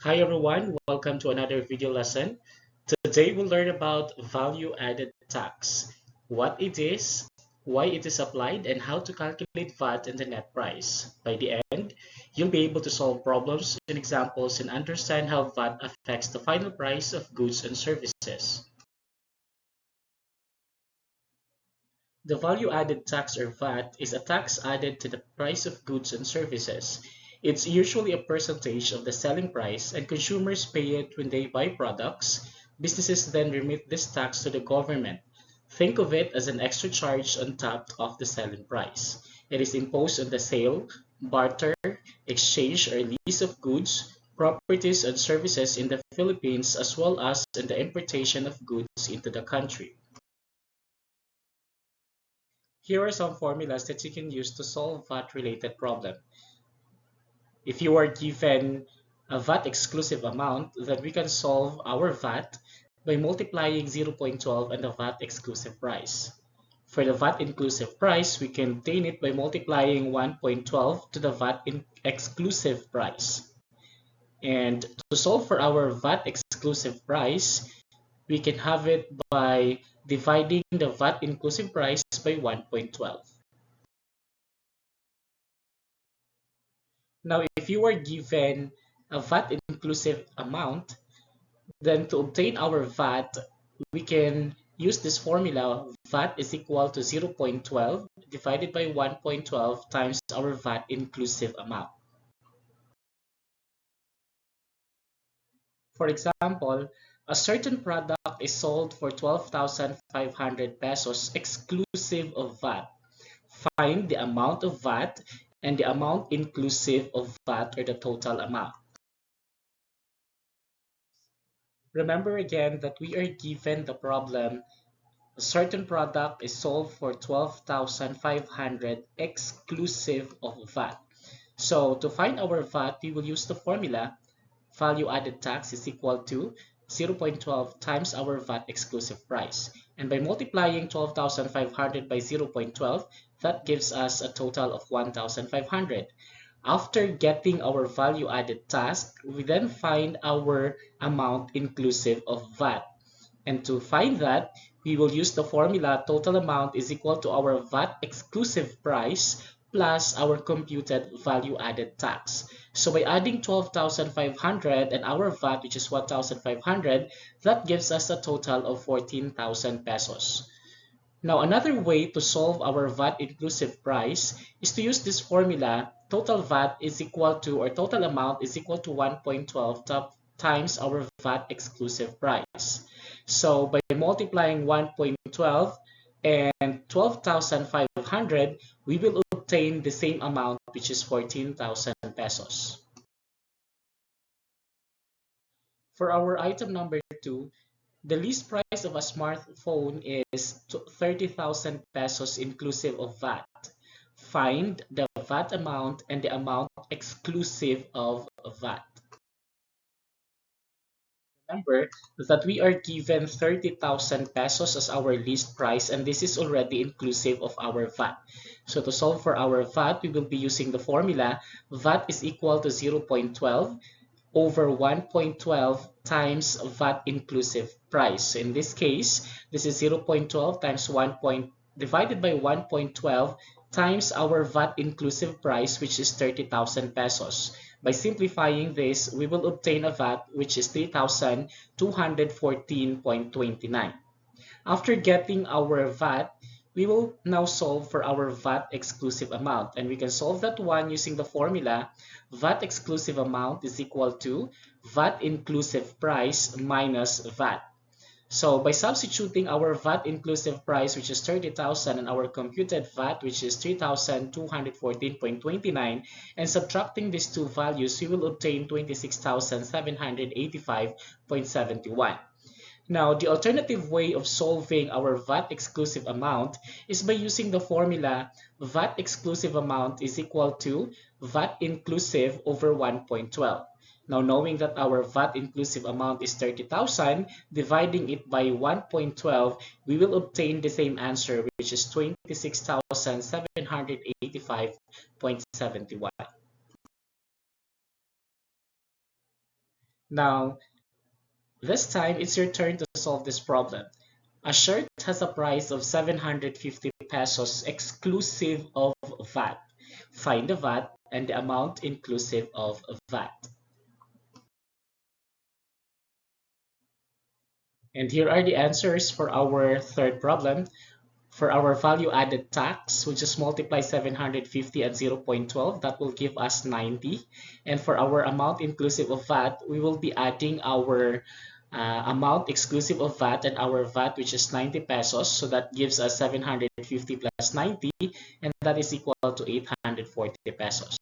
Hi everyone, welcome to another video lesson. Today we'll learn about value-added tax, what it is, why it is applied, and how to calculate VAT and the net price. By the end, you'll be able to solve problems and examples and understand how VAT affects the final price of goods and services. The value-added tax or VAT is a tax added to the price of goods and services. It's usually a percentage of the selling price and consumers pay it when they buy products. Businesses then remit this tax to the government. Think of it as an extra charge on top of the selling price. It is imposed on the sale, barter, exchange or lease of goods, properties and services in the Philippines as well as in the importation of goods into the country. Here are some formulas that you can use to solve VAT-related problem. If you are given a VAT exclusive amount, then we can solve our VAT by multiplying 0.12 and the VAT exclusive price. For the VAT inclusive price, we can obtain it by multiplying 1.12 to the VAT exclusive price. And to solve for our VAT exclusive price, we can have it by dividing the VAT inclusive price by 1.12. Now, if you are given a VAT inclusive amount, then to obtain our VAT, we can use this formula. VAT is equal to 0.12 divided by 1.12 times our VAT inclusive amount. For example, a certain product is sold for 12,500 pesos exclusive of VAT. Find the amount of VAT and the amount inclusive of VAT or the total amount. Remember again that we are given the problem. A certain product is sold for 12,500 exclusive of VAT. So to find our VAT, we will use the formula value added tax is equal to 0.12 times our VAT exclusive price. And by multiplying 12,500 by 0.12, that gives us a total of 1,500. After getting our value added tax, we then find our amount inclusive of VAT. And to find that, we will use the formula total amount is equal to our VAT exclusive price plus our computed value added tax. So by adding 12,500 and our VAT, which is 1,500, that gives us a total of 14,000 pesos. Now, another way to solve our VAT inclusive price is to use this formula. Total VAT is equal to, or total amount is equal to 1.12 times our VAT exclusive price. So by multiplying 1.12 and 12,500, we will obtain the same amount, which is 14,000 pesos. For our item number 2, the list price of a smartphone is 30,000 pesos inclusive of VAT. Find the VAT amount and the amount exclusive of VAT. Remember that we are given 30,000 pesos as our list price, and this is already inclusive of our VAT. So to solve for our VAT, we will be using the formula VAT is equal to 0.12 over 1.12 times VAT inclusive price. So in this case, this is 0.12 times 1 divided by 1.12 times our VAT inclusive price, which is 30,000 pesos. By simplifying this, we will obtain a VAT which is 3,214.29. After getting our VAT, we will now solve for our VAT exclusive amount, and we can solve that one using the formula VAT exclusive amount is equal to VAT inclusive price minus VAT. So by substituting our VAT inclusive price, which is 30,000, and our computed VAT, which is 3,214.29, and subtracting these two values, we will obtain 26,785.71. Now, the alternative way of solving our VAT exclusive amount is by using the formula VAT exclusive amount is equal to VAT inclusive over 1.12. Now, knowing that our VAT inclusive amount is 30,000, dividing it by 1.12, we will obtain the same answer, which is 26,785.71. Now, this time it's your turn to solve this problem. A shirt has a price of 750 pesos exclusive of VAT. Find the VAT and the amount inclusive of VAT. And here are the answers for our third problem. For our value added tax, we just multiply 750 and 0.12, that will give us 90. And for our amount inclusive of VAT, we will be adding our amount exclusive of VAT and our VAT, which is 90 pesos. So that gives us 750 plus 90, and that is equal to 840 pesos.